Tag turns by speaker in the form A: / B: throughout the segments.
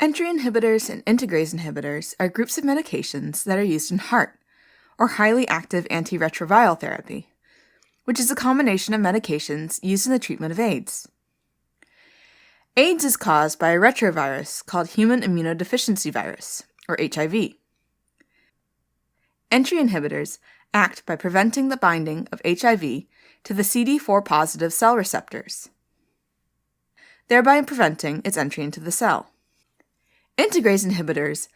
A: Entry inhibitors and integrase inhibitors are groups of medications that are used in heart, or highly active antiretroviral therapy, which is a combination of medications used in the treatment of AIDS. AIDS is caused by a retrovirus called human immunodeficiency virus, or HIV. Entry inhibitors act by preventing the binding of HIV to the CD4-positive cell receptors, thereby preventing its entry into the cell. Integrase inhibitors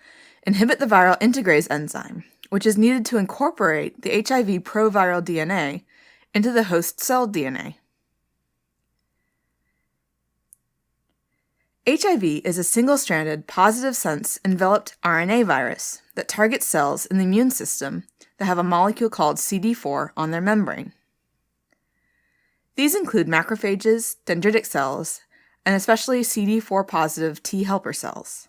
A: inhibit the viral integrase enzyme, which is needed to incorporate the HIV proviral DNA into the host cell DNA. HIV is a single-stranded, positive-sense enveloped RNA virus that targets cells in the immune system that have a molecule called CD4 on their membrane. These include macrophages, dendritic cells, and especially CD4-positive T helper cells.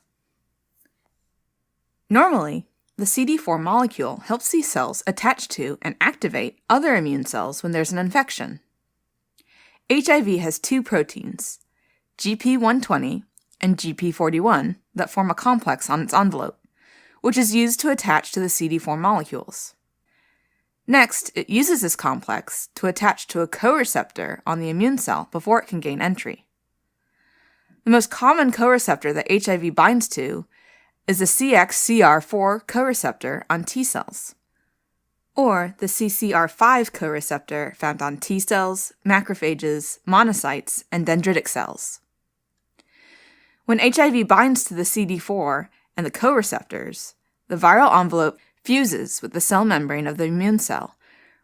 A: Normally, the CD4 molecule helps these cells attach to and activate other immune cells when there's an infection. HIV has two proteins, GP120 and GP41, that form a complex on its envelope, which is used to attach to the CD4 molecules. Next, it uses this complex to attach to a co-receptor on the immune cell before it can gain entry. The most common co-receptor that HIV binds to is the CXCR4 co-receptor on T cells, or the CCR5 co-receptor found on T cells, macrophages, monocytes, and dendritic cells. When HIV binds to the CD4 and the co-receptors, the viral envelope fuses with the cell membrane of the immune cell,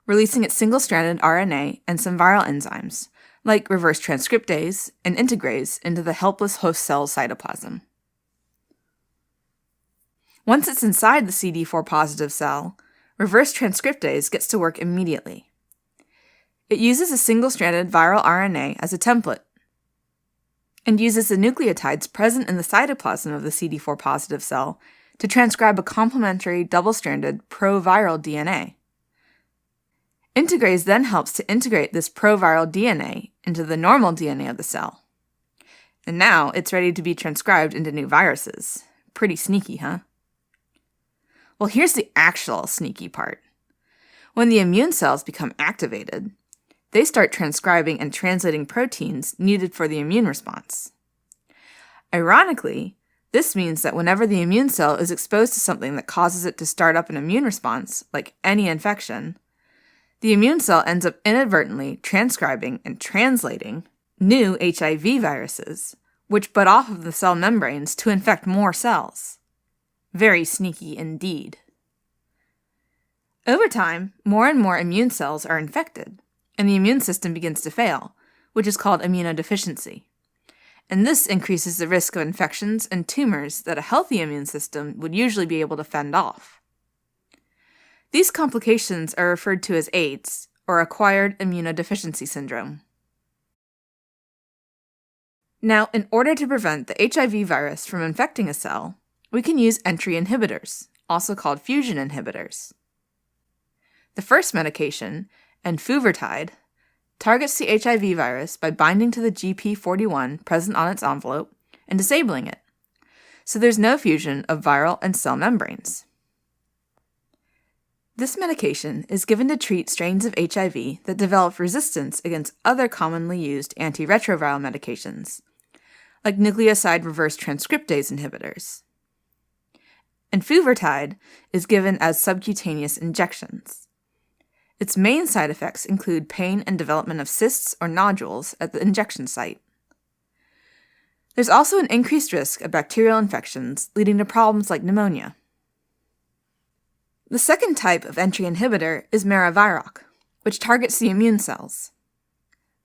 A: releasing its single-stranded RNA and some viral enzymes, like reverse transcriptase and integrase, into the helpless host cell's cytoplasm. Once it's inside the CD4-positive cell, reverse transcriptase gets to work immediately. It uses a single-stranded viral RNA as a template and uses the nucleotides present in the cytoplasm of the CD4-positive cell to transcribe a complementary double-stranded proviral DNA. Integrase then helps to integrate this proviral DNA into the normal DNA of the cell. And now it's ready to be transcribed into new viruses. Pretty sneaky, huh? Well, here's the actual sneaky part. When the immune cells become activated, they start transcribing and translating proteins needed for the immune response. Ironically, this means that whenever the immune cell is exposed to something that causes it to start up an immune response, like any infection, the immune cell ends up inadvertently transcribing and translating new HIV viruses, which bud off of the cell membranes to infect more cells. Very sneaky indeed. Over time, more and more immune cells are infected, and the immune system begins to fail, which is called immunodeficiency. And this increases the risk of infections and tumors that a healthy immune system would usually be able to fend off. These complications are referred to as AIDS, or acquired immunodeficiency syndrome. Now, in order to prevent the HIV virus from infecting a cell, we can use entry inhibitors, also called fusion inhibitors. The first medication, enfuvirtide, targets the HIV virus by binding to the GP41 present on its envelope and disabling it, so there's no fusion of viral and cell membranes. This medication is given to treat strains of HIV that develop resistance against other commonly used antiretroviral medications, like nucleoside reverse transcriptase inhibitors. Enfuvirtide is given as subcutaneous injections. Its main side effects include pain and development of cysts or nodules at the injection site. There's also an increased risk of bacterial infections, leading to problems like pneumonia. The second type of entry inhibitor is maraviroc, which targets the immune cells.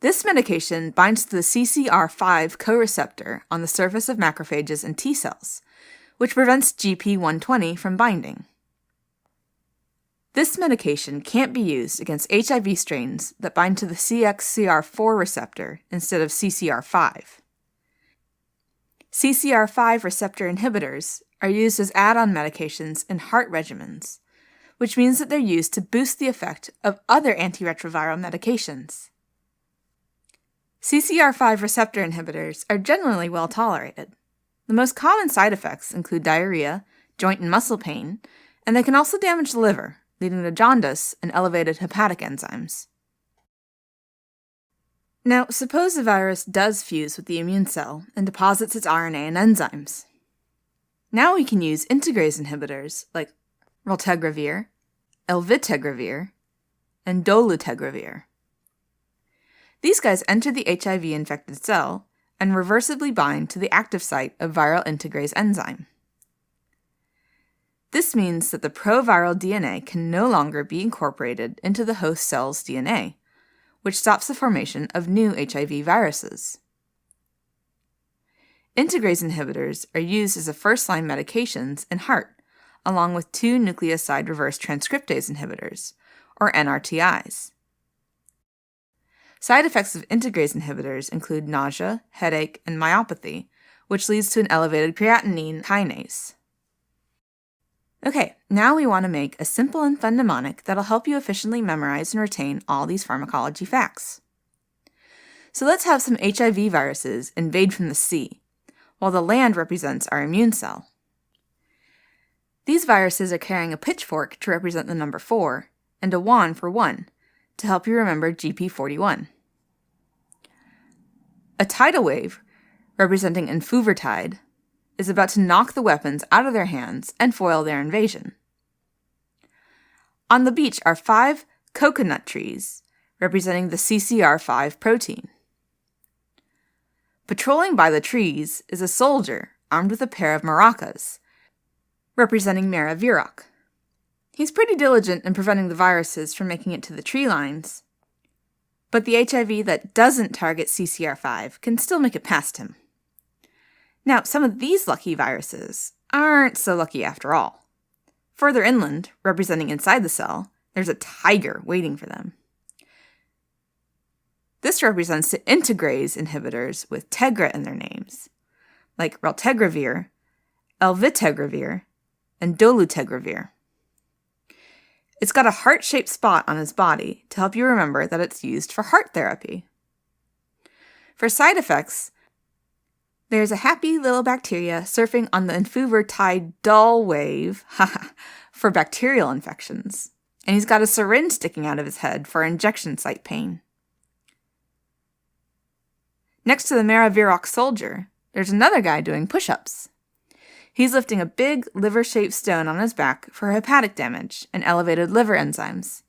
A: This medication binds to the CCR5 co-receptor on the surface of macrophages and T cells, which prevents GP120 from binding. This medication can't be used against HIV strains that bind to the CXCR4 receptor instead of CCR5. CCR5 receptor inhibitors are used as add-on medications in heart regimens, which means that they're used to boost the effect of other antiretroviral medications. CCR5 receptor inhibitors are generally well tolerated. The most common side effects include diarrhea, joint and muscle pain, and they can also damage the liver, leading to jaundice and elevated hepatic enzymes. Now, suppose the virus does fuse with the immune cell and deposits its RNA and enzymes. Now we can use integrase inhibitors like raltegravir, elvitegravir, and dolutegravir. These guys enter the HIV-infected cell and reversibly bind to the active site of viral integrase enzyme. This means that the proviral DNA can no longer be incorporated into the host cell's DNA, which stops the formation of new HIV viruses. Integrase inhibitors are used as a first-line medications in heart, along with 2 nucleoside reverse transcriptase inhibitors, or NRTIs. Side effects of integrase inhibitors include nausea, headache, and myopathy, which leads to an elevated creatinine kinase. Okay, now we want to make a simple and fun mnemonic that'll help you efficiently memorize and retain all these pharmacology facts. So let's have some HIV viruses invade from the sea, while the land represents our immune cell. These viruses are carrying a pitchfork to represent the number 4, and a wand for 1, to help you remember GP41. A tidal wave, representing enfuvertide, is about to knock the weapons out of their hands and foil their invasion. On the beach are 5 coconut trees, representing the CCR5 protein. Patrolling by the trees is a soldier armed with a pair of maracas, representing Maraviroc. He's pretty diligent in preventing the viruses from making it to the tree lines, but the HIV that doesn't target CCR5 can still make it past him. Now, some of these lucky viruses aren't so lucky after all. Further inland, representing inside the cell, there's a tiger waiting for them. This represents the integrase inhibitors with tegra in their names, like raltegravir, elvitegravir, and dolutegravir. It's got a heart-shaped spot on his body to help you remember that it's used for heart therapy. For side effects, there's a happy little bacteria surfing on the enfuvertide wave for bacterial infections, and he's got a syringe sticking out of his head for injection site pain. Next to the Maraviroc soldier, there's another guy doing push-ups. He's lifting a big liver-shaped stone on his back for hepatic damage and elevated liver enzymes,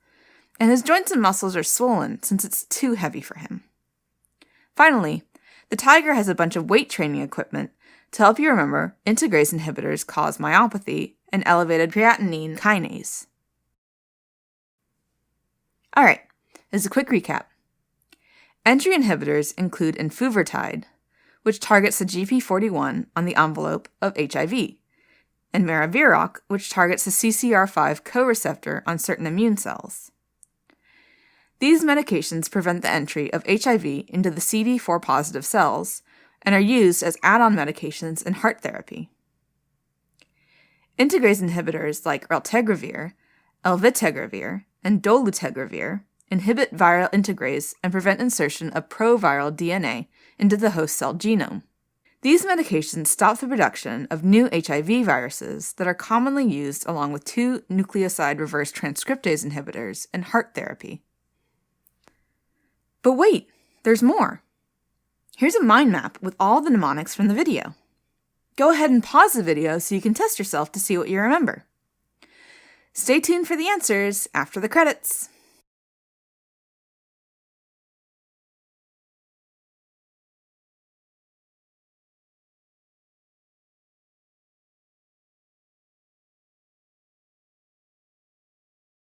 A: and his joints and muscles are swollen since it's too heavy for him. Finally, the tiger has a bunch of weight training equipment to help you remember integrase inhibitors cause myopathy and elevated creatinine kinase. Alright, as a quick recap. Entry inhibitors include enfuvertide, which targets the GP41 on the envelope of HIV, and Maraviroc, which targets the CCR5 co-receptor on certain immune cells. These medications prevent the entry of HIV into the CD4-positive cells and are used as add-on medications in heart therapy. Integrase inhibitors like raltegravir, elvitegravir, and dolutegravir inhibit viral integrase and prevent insertion of proviral DNA into the host cell genome. These medications stop the production of new HIV viruses that are commonly used along with 2 nucleoside reverse transcriptase inhibitors in heart therapy. But wait, there's more. Here's a mind map with all the mnemonics from the video. Go ahead and pause the video so you can test yourself to see what you remember. Stay tuned for the answers after the credits.